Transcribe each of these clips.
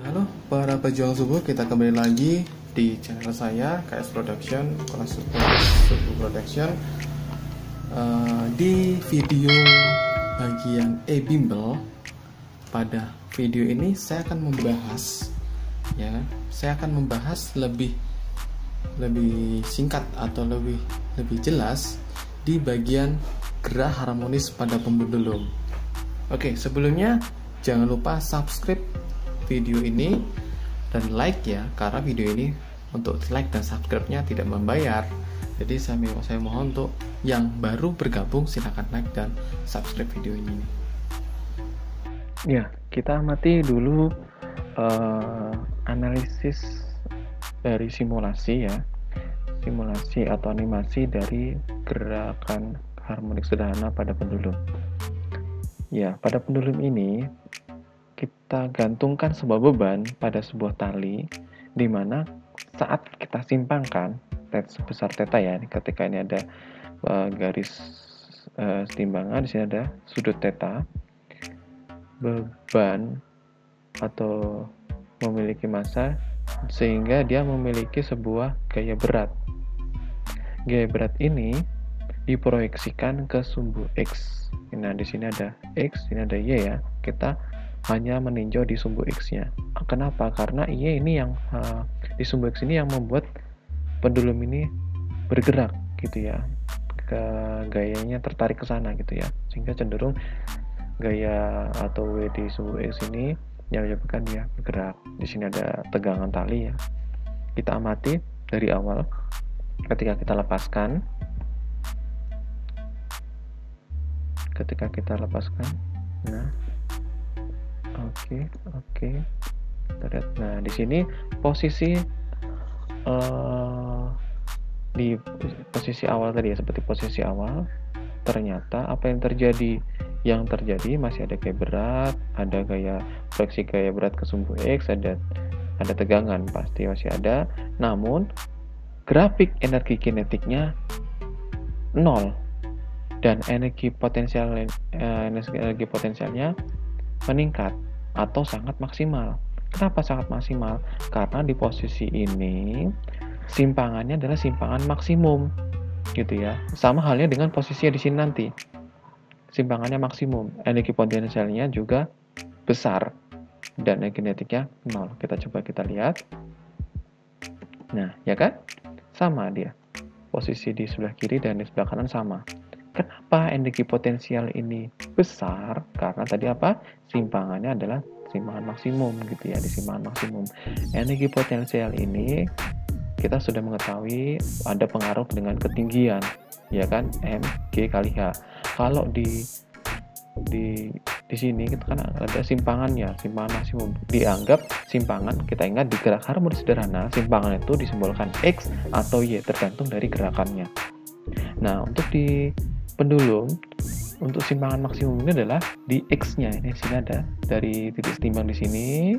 Halo para pejuang subuh, kita kembali lagi di channel saya KS Production, kelas Subuh Production. Di video bagian e-bimbel, pada video ini saya akan membahas, saya akan membahas lebih singkat atau lebih jelas di bagian gerak harmonis pada pembelum. Oke, sebelumnya jangan lupa subscribe video ini dan like ya, karena video ini untuk like dan subscribe-nya tidak membayar. Jadi saya mohon untuk yang baru bergabung silakan like dan subscribe video ini. Ya, kita amati dulu analisis dari simulasi ya. Simulasi atau animasi dari gerakan harmonik sederhana pada pendulum. Ya, pada pendulum ini kita gantungkan sebuah beban pada sebuah tali, di mana saat kita simpangkan sebesar theta ya, ketika ini ada garis timbangan, di sini ada sudut theta, beban atau memiliki massa sehingga dia memiliki sebuah gaya berat. Gaya berat ini diproyeksikan ke sumbu X. Nah, di sini ada X, sini ada Y ya. Kita hanya meninjau di sumbu X-nya. Kenapa? Karena Y ini yang di sumbu X ini yang membuat pendulum ini bergerak gitu ya. Gayanya tertarik ke sana gitu ya. Sehingga cenderung gaya atau W di sumbu X ini yang menyebabkan dia bergerak. Di sini ada tegangan tali ya. Kita amati dari awal ketika kita lepaskan. Nah, oke. Nah, di sini posisi di posisi awal tadi ya, seperti posisi awal, ternyata apa yang terjadi? Yang terjadi masih ada gaya berat, ada proyeksi gaya berat ke sumbu X, ada tegangan pasti masih ada. Namun grafik energi kinetiknya 0 dan energi potensialnya meningkat atau sangat maksimal. Kenapa sangat maksimal? Karena di posisi ini simpangannya adalah simpangan maksimum, gitu ya. Sama halnya dengan posisinya di sini nanti. Simpangannya maksimum, energi potensialnya juga besar dan energi kinetiknya 0. Kita lihat. Nah, ya kan? Sama dia. Posisi di sebelah kiri dan di sebelah kanan sama. Kenapa energi potensial ini besar? Karena tadi apa? Simpangannya adalah simpangan maksimum gitu ya, di simpangan maksimum. Energi potensial ini kita sudah mengetahui ada pengaruh dengan ketinggian, ya kan? Mg kali H. Kalau di sini kita kan ada simpangannya, simpangan maksimum. Dianggap simpangan, kita ingat di gerak harmonis sederhana, simpangan itu disimbolkan X atau Y tergantung dari gerakannya. Nah, untuk di pendulum, untuk simpangan maksimum ini adalah di X-nya. Ini sini ada dari titik setimbang di sini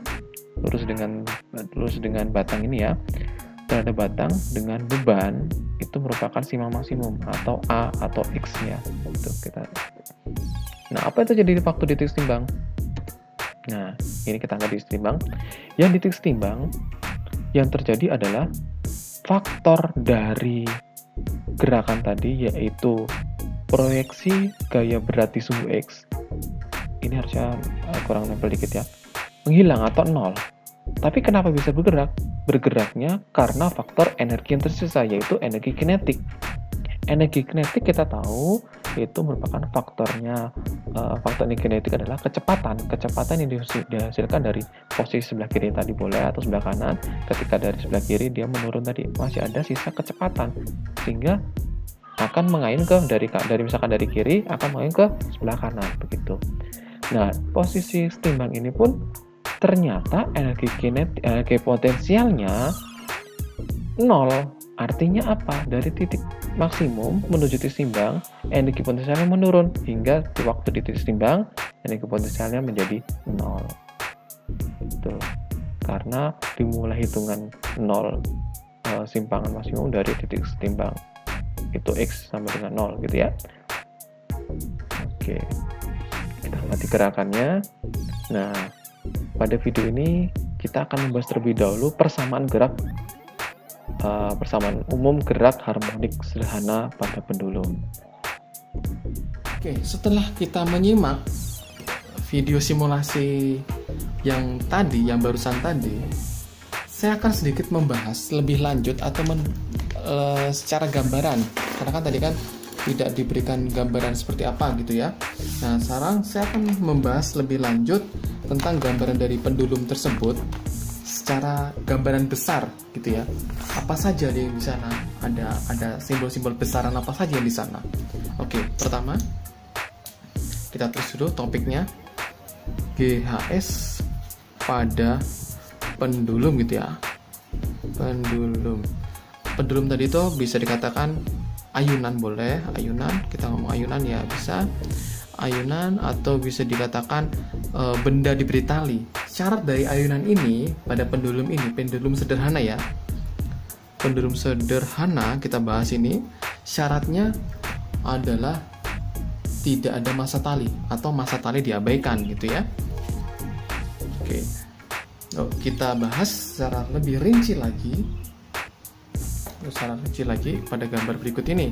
lurus dengan batang ini ya. Dan ada batang dengan beban itu merupakan simpangan maksimum atau A atau X-nya. Nah, apa yang terjadi waktu di titik setimbang? Nah, ini kita angkat di titik setimbang. Yang di titik setimbang yang terjadi adalah faktor dari gerakan tadi, yaitu proyeksi gaya berat di sumbu X. Ini harusnya kurang nempel dikit ya. Menghilang atau 0. Tapi kenapa bisa bergerak? Bergeraknya karena faktor energi yang tersisa, yaitu energi kinetik. Energi kinetik kita tahu itu merupakan faktor energi kinetik adalah kecepatan. Kecepatan yang dihasilkan dari posisi sebelah kiri tadi boleh atau sebelah kanan. Ketika dari sebelah kiri dia menurun tadi, masih ada sisa kecepatan. Sehingga akan mengain dari misalkan dari kiri akan mengain ke sebelah kanan begitu. Nah, posisi setimbang ini pun ternyata energi potensialnya 0. Artinya apa? Dari titik maksimum menuju titik setimbang, energi potensialnya menurun hingga di waktu di titik setimbang energi potensialnya menjadi 0. Itu karena dimulai hitungan 0 simpangan maksimum dari titik setimbang. Itu X sama dengan 0 gitu ya. Oke, kita amati gerakannya. Nah, pada video ini kita akan membahas terlebih dahulu persamaan umum gerak harmonik sederhana pada pendulum. Oke, setelah kita menyimak video simulasi yang barusan tadi, saya akan sedikit membahas lebih lanjut atau secara gambaran, karena kan tadi kan tidak diberikan gambaran seperti apa gitu ya. Nah, sekarang saya akan membahas lebih lanjut tentang gambaran dari pendulum tersebut secara gambaran besar gitu ya. Apa saja di sana, ada simbol-simbol besaran apa saja yang di sana. Oke, pertama kita tulis dulu topiknya, GHS pada pendulum gitu ya. Pendulum tadi itu bisa dikatakan ayunan, boleh ayunan, kita ngomong ayunan ya bisa ayunan, atau bisa dikatakan benda diberi tali. Syarat dari ayunan ini pada pendulum ini, pendulum sederhana ya, pendulum sederhana kita bahas ini, syaratnya adalah tidak ada massa tali atau massa tali diabaikan gitu ya. Oke, kita bahas secara lebih rinci lagi pada gambar berikut ini.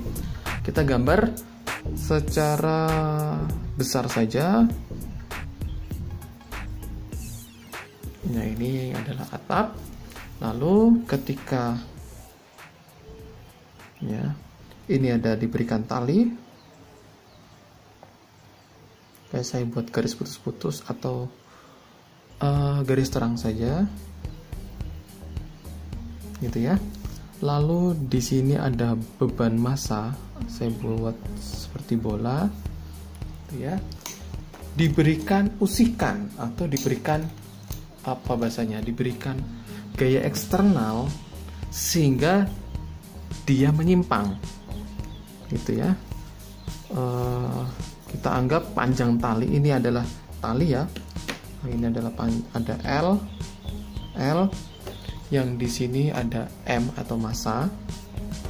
Kita gambar secara besar saja. Nah, ini adalah atap. Lalu ketika ya, ini ada diberikan tali. Kayak saya buat garis putus-putus atau garis terang saja. Gitu ya. Lalu di sini ada beban massa, saya buat seperti bola, gitu ya. Diberikan usikan atau diberikan apa bahasanya? Diberikan gaya eksternal sehingga dia menyimpang, gitu ya. Kita anggap panjang tali ini adalah tali ya. Ini adalah ada L. Yang di sini ada M atau massa.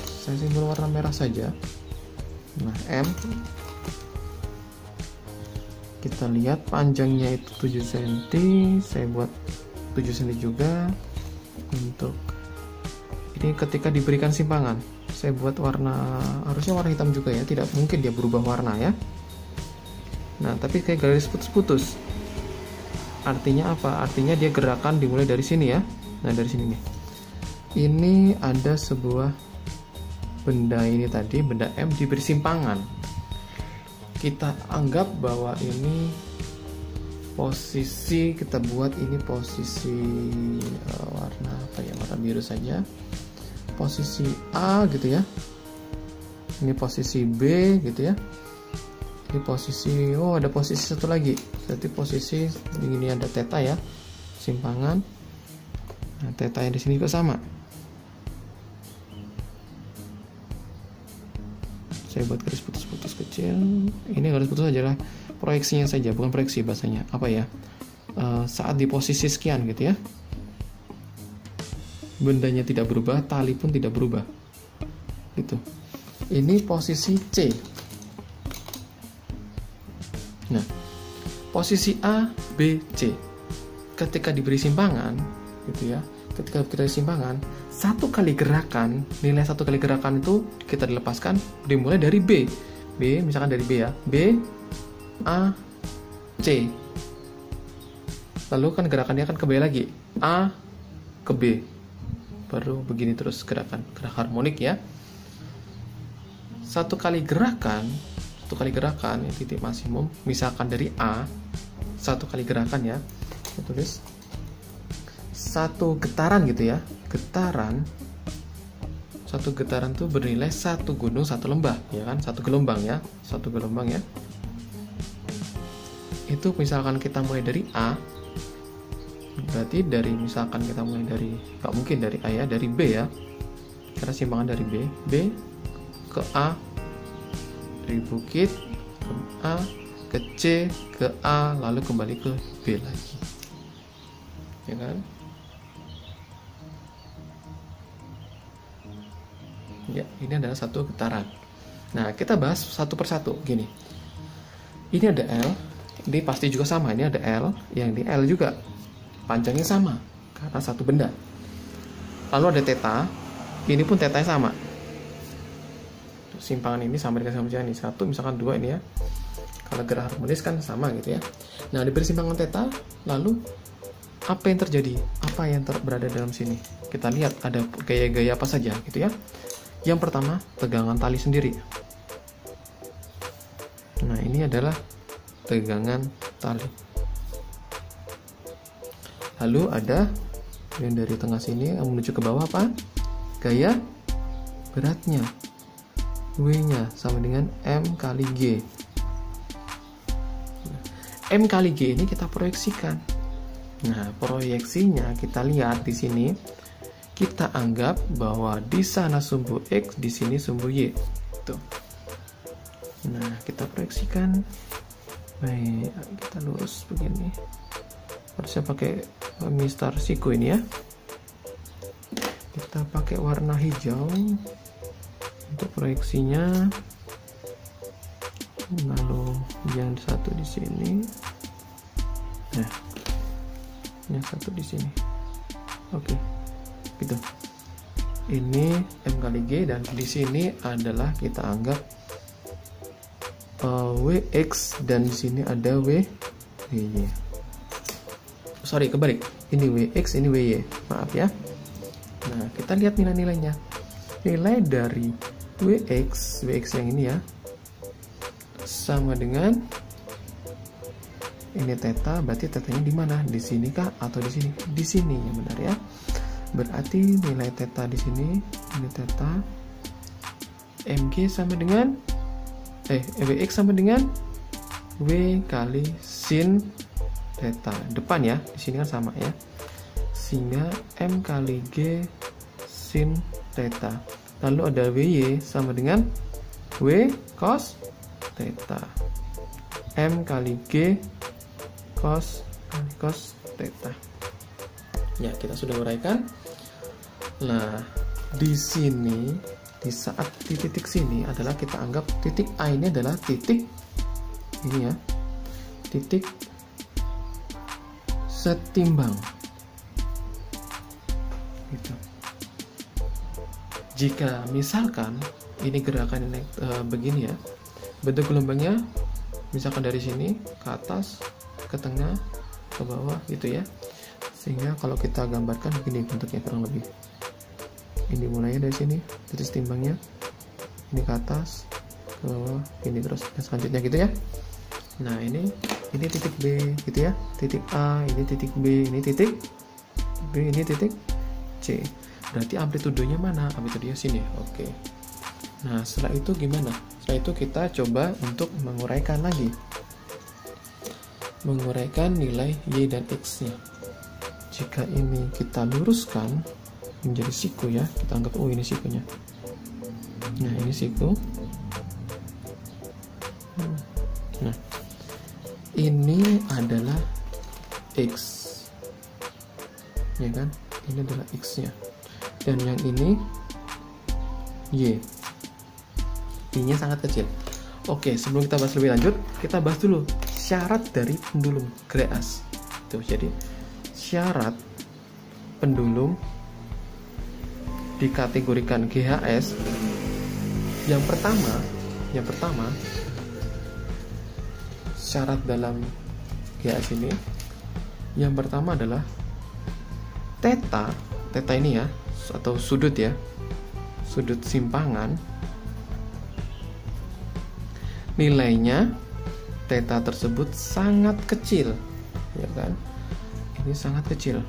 Saya simbol warna merah saja. Nah, M. Kita lihat panjangnya itu 7 cm. Saya buat 7 cm juga. Untuk ini ketika diberikan simpangan, saya buat harusnya warna hitam juga ya. Tidak mungkin dia berubah warna ya. Nah, tapi kayak garis putus-putus. Artinya apa? Artinya dia gerakan dimulai dari sini ya. Nah, dari sini nih. Ini ada sebuah benda ini tadi, benda M diberi simpangan. Kita anggap bahwa ini posisi, kita buat ini posisi warna apa ya? Warna biru saja. Posisi A gitu ya. Ini posisi B gitu ya. Ini posisi, ada posisi satu lagi. Berarti posisi ini ada theta ya. Simpangan. Nah, theta yang di sini juga sama. Saya buat garis putus-putus kecil. Ini garis putus adalah proyeksinya saja, bukan proyeksi bahasanya. Apa ya? Saat di posisi sekian gitu ya. Bendanya tidak berubah, tali pun tidak berubah. Gitu. Ini posisi C. Nah, posisi A, B, C. Ketika diberi simpangan, gitu ya, ketika kita simpangan, nilai satu kali gerakan itu kita dilepaskan dimulai dari B, misalkan dari B ya, B, A, C, lalu kan gerakannya akan ke B lagi, A ke B, baru begini terus gerak harmonik ya. Satu kali gerakan ya, titik maksimum, misalkan dari A, satu kali gerakan ya, saya tulis satu getaran gitu ya, satu getaran tuh bernilai satu gunung satu lembah ya kan, satu gelombang ya. Itu misalkan kita mulai dari A, berarti misalkan kita mulai dari, nggak mungkin dari A ya, dari B ya, karena simpangan dari B ke A, dari bukit ke A, ke C, ke A, lalu kembali ke B lagi ya kan. Ya, ini adalah satu getaran. Nah, kita bahas satu persatu. Gini, ini ada L, ini pasti juga sama. Ini ada L, yang di L juga panjangnya sama, karena satu benda. Lalu ada theta, ini pun theta sama. Simpangan ini sama dengan simpangan ini, 1 misalkan 2 ini ya. Kalau gerak harmonis kan sama gitu ya. Nah, diberi simpangan theta, lalu apa yang terjadi? Apa yang berada dalam sini? Kita lihat ada gaya-gaya apa saja gitu ya. Yang pertama, tegangan tali sendiri. Nah, ini adalah tegangan tali. Lalu ada yang dari tengah sini yang menuju ke bawah apa? Gaya beratnya. W-nya sama dengan M kali G. M kali G ini kita proyeksikan. Nah, proyeksinya kita lihat di sini. Kita anggap bahwa di sana sumbu X, di sini sumbu Y. Tuh. Nah, kita proyeksikan. Baik, kita lurus begini. Harusnya pakai Mister Siku ini ya. Kita pakai warna hijau untuk proyeksinya. Lalu yang satu di sini. Nah, yang satu di sini. Oke, gitu. Ini M kali G dan di sini adalah kita anggap WX dan di sini ada WY. Sorry, kebalik. Ini WX, ini WY. Maaf ya. Nah, kita lihat nilai-nilainya. Nilai dari WX yang ini ya, sama dengan ini theta, berarti tetanya di mana? Di sini kah atau di sini? Di sini ya, benar ya. Berarti nilai theta di sini, ini theta. MG sama dengan WX sama dengan W kali sin theta. Depan ya, di sini kan sama ya. Sehingga M kali G sin theta. Lalu ada WY sama dengan W cos theta. M kali G cos theta. Ya, kita sudah uraikan. Nah, di sini, di saat di titik sini adalah kita anggap titik A ini adalah titik ini ya, titik setimbang. Gitu. Jika misalkan ini gerakan ini begini ya, bentuk gelombangnya misalkan dari sini ke atas, ke tengah, ke bawah gitu ya. Sehingga kalau kita gambarkan begini bentuknya kurang lebih. Ini mulainya dari sini, titik setimbangnya. Ini ke atas, ke bawah, ini terus dan selanjutnya gitu ya. Nah, ini titik B gitu ya. Titik A, ini titik B, ini titik B, ini titik C. Berarti amplitudenya mana? Amplitudenya sini. Oke. Nah, setelah itu gimana? Setelah itu kita coba untuk menguraikan lagi. Menguraikan nilai Y dan X-nya. Jika ini kita luruskan menjadi siku ya, kita anggap ini sikunya. Nah, ini siku. Nah, ini adalah X, ya kan? Ini adalah X-nya. Dan yang ini Y. Y-nya sangat kecil. Oke, sebelum kita bahas lebih lanjut, kita bahas dulu syarat dari pendulum Greas. Tuh, jadi syarat pendulum dikategorikan GHS. Yang pertama syarat dalam GHS ini, yang pertama adalah theta ini ya, atau sudut ya, sudut simpangan, nilainya theta tersebut sangat kecil, ya kan? Ini sangat kecil.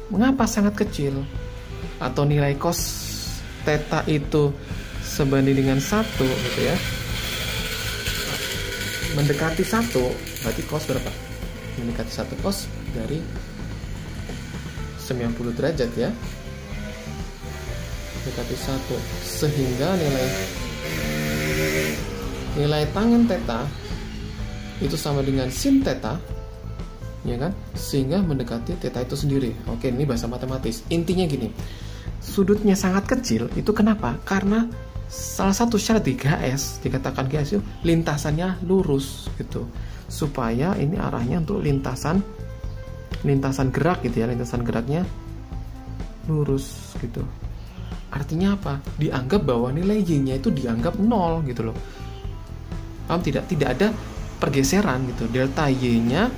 Mengapa sangat kecil? Atau nilai cos theta itu sebanding dengan 1 gitu ya. Mendekati 1, berarti cos berapa? Mendekati 1 cos dari 90 derajat ya. Mendekati 1, sehingga nilai tangen theta itu sama dengan sin theta, ya kan? Sehingga mendekati theta itu sendiri. Oke, ini bahasa matematis. Intinya gini, sudutnya sangat kecil itu kenapa? Karena salah satu syarat di GHS, dikatakan GHS itu lintasannya lurus gitu, supaya ini arahnya untuk lintasan lintasan gerak gitu ya, lintasan geraknya lurus gitu. Artinya apa? Dianggap bahwa nilai Y-nya itu dianggap 0 gitu loh. Paham tidak? Tidak ada pergeseran gitu. Delta Y-nya,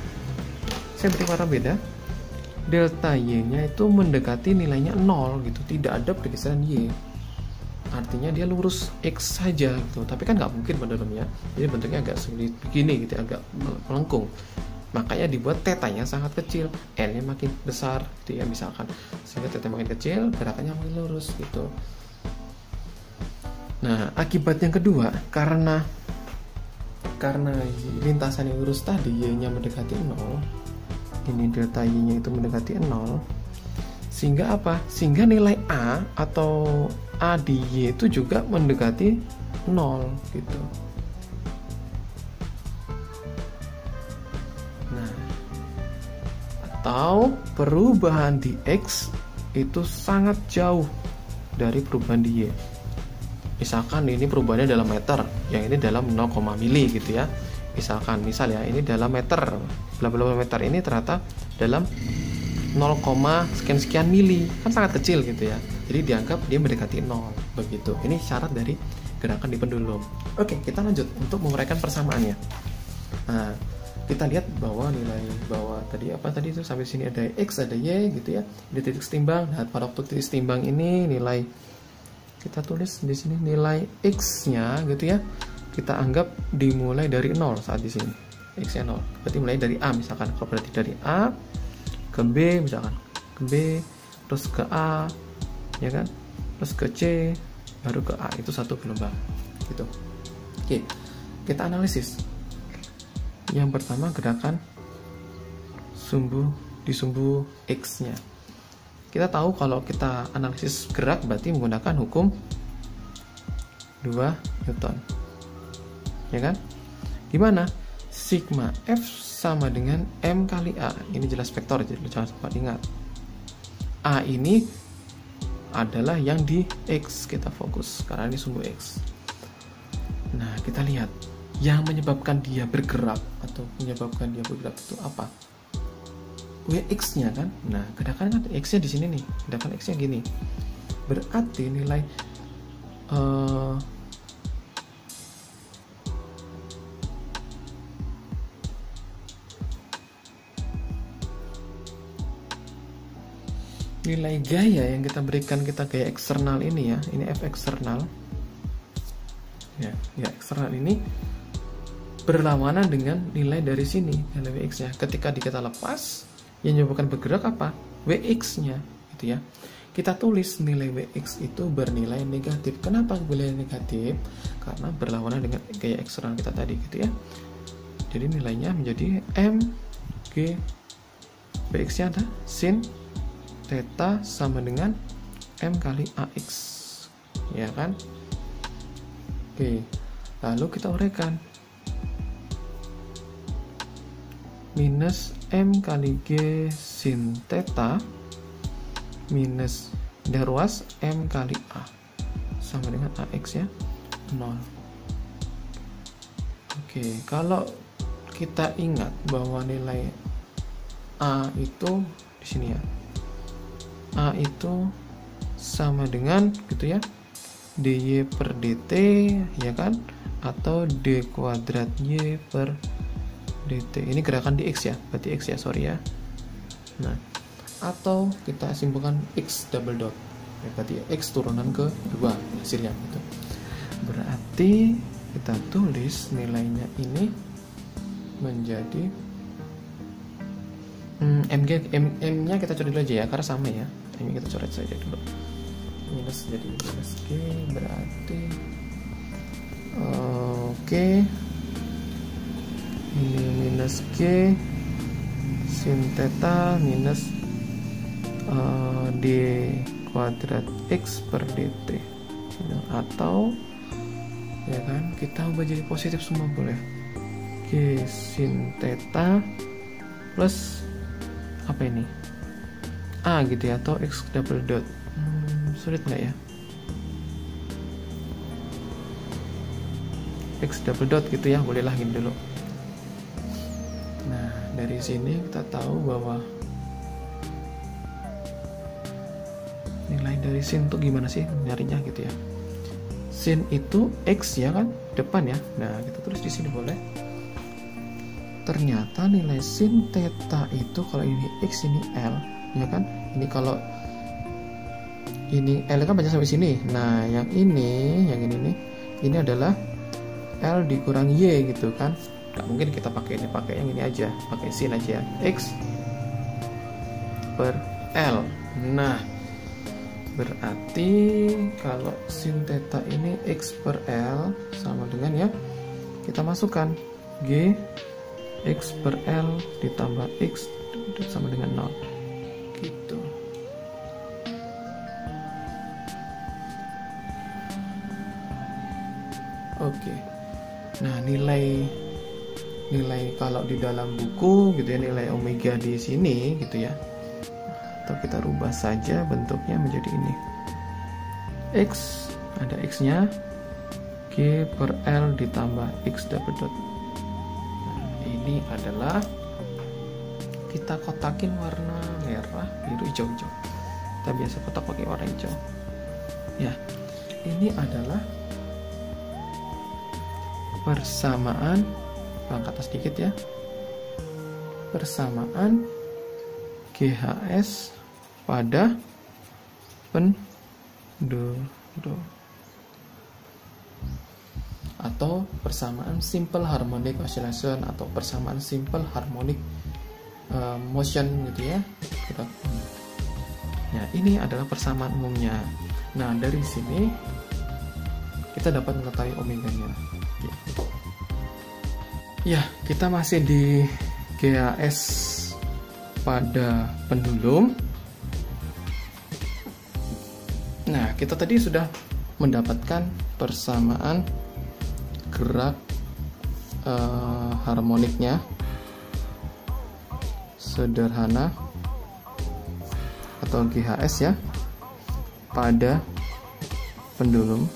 saya beri warna beda. Delta Y-nya itu mendekati nilainya 0 gitu. Tidak ada pergeseran Y. Artinya dia lurus X saja gitu. Tapi kan nggak mungkin menurutnya. Jadi bentuknya agak sulit begini gitu, agak melengkung. Makanya dibuat tetanya sangat kecil, N-nya makin besar gitu ya misalkan, sehingga teta makin kecil, gerakannya makin lurus gitu. Nah, akibat yang kedua, karena lintasan yang lurus tadi Y-nya mendekati 0, ini delta Y-nya itu mendekati 0, sehingga apa? Sehingga nilai A atau A di Y itu juga mendekati 0 gitu. Atau perubahan di X itu sangat jauh dari perubahan di Y. Misalkan ini perubahannya dalam meter, yang ini dalam 0, mili gitu ya. Misal ya, ini dalam meter, bla bla meter ini ternyata dalam 0, sekian mili, kan sangat kecil gitu ya. Jadi dianggap dia mendekati 0 begitu. Ini syarat dari gerakan di pendulum. Oke, kita lanjut untuk menguraikan persamaannya. Nah, kita lihat bahwa nilai tadi itu sampai sini ada X, ada Y gitu ya. Di titik setimbang. Nah, pada waktu titik setimbang ini nilai, kita tulis di sini nilai X-nya gitu ya. Kita anggap dimulai dari 0 saat di sini. X-nya 0. Berarti mulai dari A misalkan. Kalau berarti dari A ke B misalkan. Ke B terus ke A ya kan? Terus ke C baru ke A. Itu satu gelombang gitu. Oke. Kita analisis. Yang pertama gerakan di sumbu X-nya. Kita tahu kalau kita analisis gerak berarti menggunakan hukum 2 Newton. Ya kan? Gimana? Sigma F sama dengan M kali A. Ini jelas vektor, jadi jangan sempat ingat. A ini adalah yang di X, kita fokus karena ini sumbu X. Nah, kita lihat yang menyebabkan dia bergerak atau menyebabkan dia bergerak itu apa? Wx-nya kan. Nah, gerakan kan X-nya di sini nih. Gerakan X-nya gini. Berarti nilai nilai gaya yang kita berikan, kita gaya eksternal ini ya. Ini F eksternal. Ya, eksternal ini berlawanan dengan nilai dari sini, nilai Wx-nya. Ketika kita lepas, yang menyebabkan bergerak apa? Wx-nya, gitu ya. Kita tulis nilai Wx itu bernilai negatif. Kenapa bernilai negatif? Karena berlawanan dengan gaya eksternal kita tadi, gitu ya. Jadi nilainya menjadi mg, Wx-nya ada sin theta sama dengan m kali ax, ya kan? Oke, lalu kita uraikan. Minus M kali G sin theta minus dah ruas M kali A sama dengan AX ya 0. Oke, kalau kita ingat bahwa nilai A itu di sini ya, A itu sama dengan gitu ya dy per dt ya kan, atau d kuadrat y per dt. Ini gerakan di x ya, berarti x ya, sorry ya. Nah, atau kita simpulkan x double dot ya, berarti x turunan ke 2 hasilnya gitu. Berarti kita tulis nilainya ini menjadi m nya kita coret dulu aja ya, karena sama ya. M nya kita coret saja dulu, minus jadi minus g, berarti oke. Ini minus G sin theta minus D kuadrat X per dt, atau ya kan kita ubah jadi positif semua boleh. G sin theta plus apa ini A gitu ya, atau X double dot. Sulit nggak ya? X double dot gitu ya, bolehlah gini dulu. Nah, dari sini kita tahu bahwa nilai dari sin tuh gimana sih nyarinya gitu ya. Sin itu X ya kan, depan ya. Nah, kita tulis di sini boleh. Ternyata nilai sin theta itu kalau ini X, ini L, ya kan? Ini kalau ini L kan baca sampai sini. Nah, yang ini nih, ini adalah L dikurang Y gitu kan. Gak mungkin kita pakai yang ini aja, pakai sin aja. X per L. Nah, berarti kalau sin theta ini X per L sama dengan ya, kita masukkan G X per L ditambah X sama dengan 0 gitu. Oke. Nah, nilai kalau di dalam buku gitu ya, nilai omega di sini gitu ya, atau kita rubah saja bentuknya menjadi ini. X, ada X-nya, G per L ditambah X double dot. Nah, ini adalah kita kotakin warna merah, biru, hijau. Kita biasa kotak pakai warna hijau. Ya, ini adalah persamaan, angkat atas sedikit ya, persamaan GHS pada penduduk atau persamaan simple harmonic oscillation atau persamaan simple harmonic motion gitu ya. Ya, ini adalah persamaan umumnya. Nah, dari sini kita dapat mengetahui omeganya. Ya, kita masih di GHS pada pendulum. Nah, kita tadi sudah mendapatkan persamaan gerak harmoniknya sederhana atau GHS ya pada pendulum.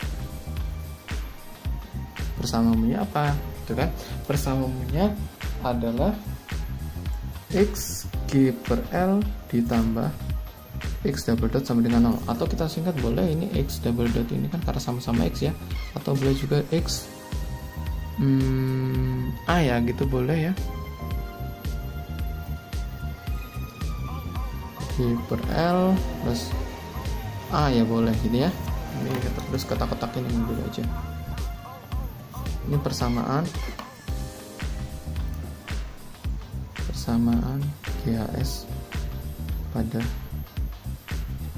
Persamaannya apa? Itu kan? Persamaannya adalah X G per L ditambah X double dot sama dengan 0, atau kita singkat boleh ini X double dot ini kan karena sama-sama X ya, atau boleh juga X A ya gitu boleh ya, G per L plus A ya boleh gini ya. Ini kita terus kotak-kotakin ini dulu aja. Ini persamaan GHS pada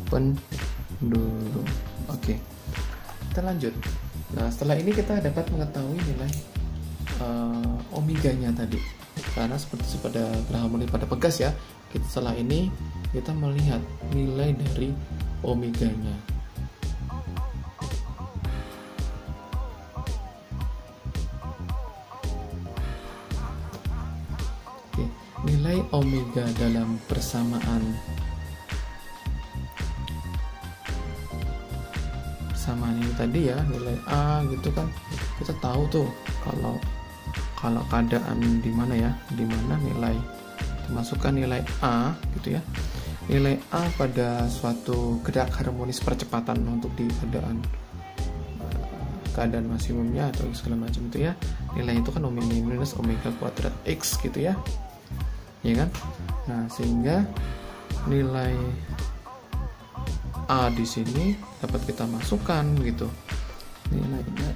pendulum. Oke, kita lanjut. Nah, setelah ini kita dapat mengetahui nilai omeganya tadi, karena seperti pada gerah harmonik pada pegas ya. Setelah ini kita melihat nilai dari omeganya. Oke, nilai omega dalam persamaan ini tadi ya, nilai A gitu kan, kita tahu tuh kalau keadaan di mana ya, di mana nilai dimasukkan nilai A gitu ya, nilai A pada suatu gerak harmonis percepatan untuk di keadaan maksimumnya atau segala macam itu ya, nilai itu kan omega minus omega kuadrat X gitu ya, ya kan. Nah, sehingga nilai A di sini dapat kita masukkan gitu, nilainya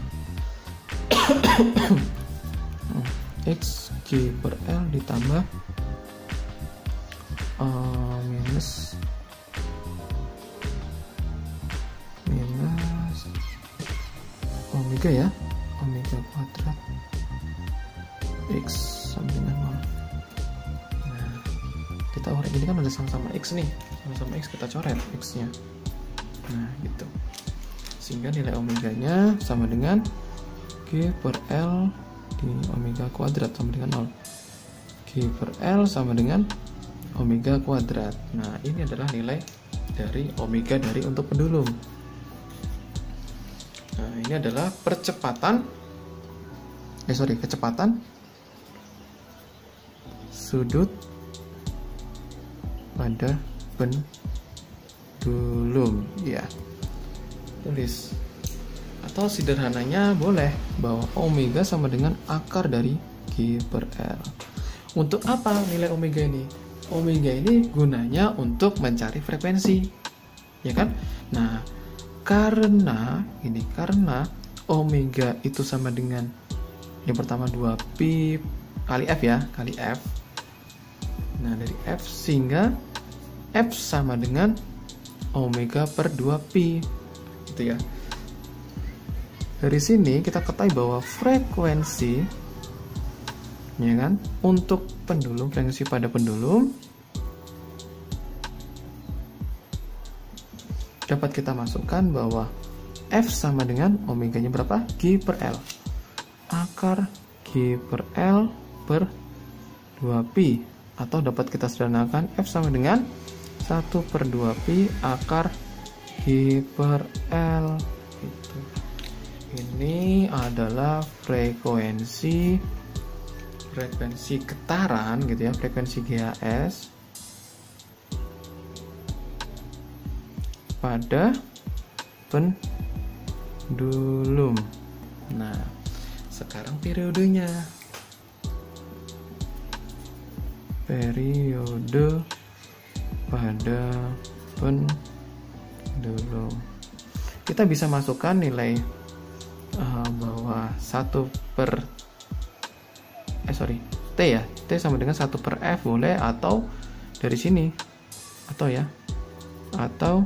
X G per L ditambah minus omega ya, omega kuadrat X sama dengan 0. Nah, kita coret ini kan udah sama-sama X nih, sama-sama X, kita coret X nya. Nah gitu, sehingga nilai omeganya sama dengan G per L di omega kuadrat sama dengan 0. G per L sama dengan omega kuadrat. Nah, ini adalah nilai dari omega dari untuk pendulum. Nah, ini adalah kecepatan sudut pada pendulum. Ya, tulis. Atau sederhananya boleh bahwa omega sama dengan akar dari G per L. Untuk apa nilai omega ini? Omega ini gunanya untuk mencari frekuensi, ya kan? Nah, karena omega itu sama dengan yang pertama 2pi kali F ya, kali F. Nah, dari F sehingga F sama dengan omega per 2pi. Gitu ya. Dari sini kita ketahui bahwa frekuensi, ya kan, untuk pendulum, frekuensi pada pendulum dapat kita masukkan bahwa F sama dengan omeganya berapa? G per L. Akar G per L per 2pi. Atau dapat kita sederhanakan F sama dengan 1 per 2pi akar G per L. Gitu. Ini adalah frekuensi getaran gitu ya, frekuensi GHS pada pendulum. Nah, sekarang periodenya. Periode pada pendulum. Kita bisa masukkan nilai bahwa 1 per T ya, T sama dengan 1 per F boleh, atau dari sini, atau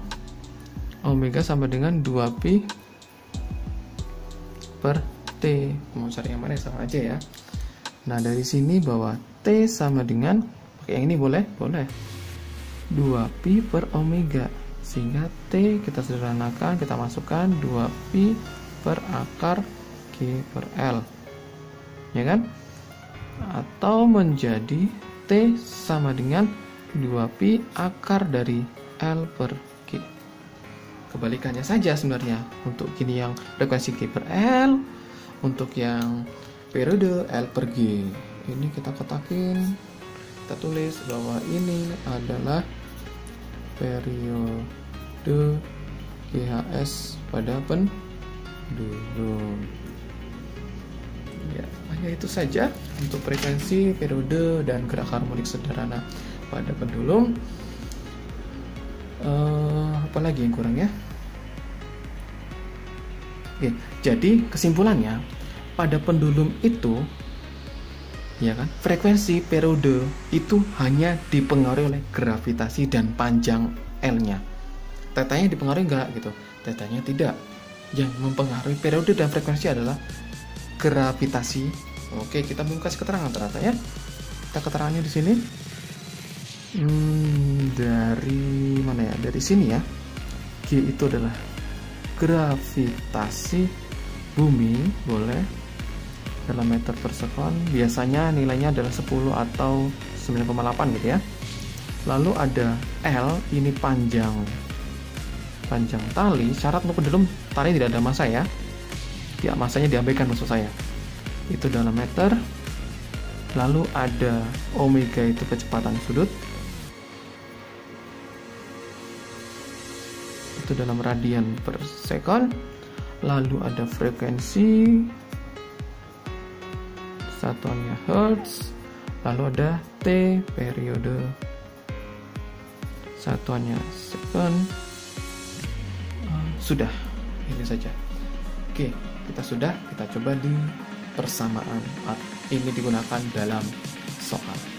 omega sama dengan 2pi per T. Mau cari yang mana sama aja ya. Nah, dari sini bahwa T sama dengan, yang ini boleh 2pi per omega, sehingga T kita sederhanakan, kita masukkan 2pi per akar G per L, ya kan? Atau menjadi T sama dengan 2pi akar dari L per G. Kebalikannya saja sebenarnya. Untuk gini yang frekuensi G per L, untuk yang periode L per G. Ini kita ketakin, kita tulis bahwa ini adalah periode GHS pada pendulum. Ya, hanya itu saja untuk frekuensi, periode, dan gerak harmonik sederhana pada pendulum. Apalagi yang kurang ya? Oke, jadi kesimpulannya pada pendulum itu, ya kan, frekuensi periode itu hanya dipengaruhi oleh gravitasi dan panjang L-nya. Tetanya dipengaruhi enggak gitu? Tetanya tidak. Yang mempengaruhi periode dan frekuensi adalah gravitasi. Oke, kita belum kasih keterangan ternyata ya. Kita keterangannya di sini. Dari mana ya? Dari sini ya. G itu adalah gravitasi bumi, boleh, dalam meter per sekon. Biasanya nilainya adalah 10 atau 9,8 gitu ya. Lalu ada L, ini panjang tali. Syarat untuk pendulum, tali tidak ada massa ya. Ya, massanya diabaikan maksud saya. Itu dalam meter. Lalu ada omega, itu kecepatan sudut. Itu dalam radian per sekon. Lalu ada frekuensi, satuannya hertz. Lalu ada T, periode, satuannya second. Sudah, ini saja. Oke, kita coba di persamaan. Ini digunakan dalam soal.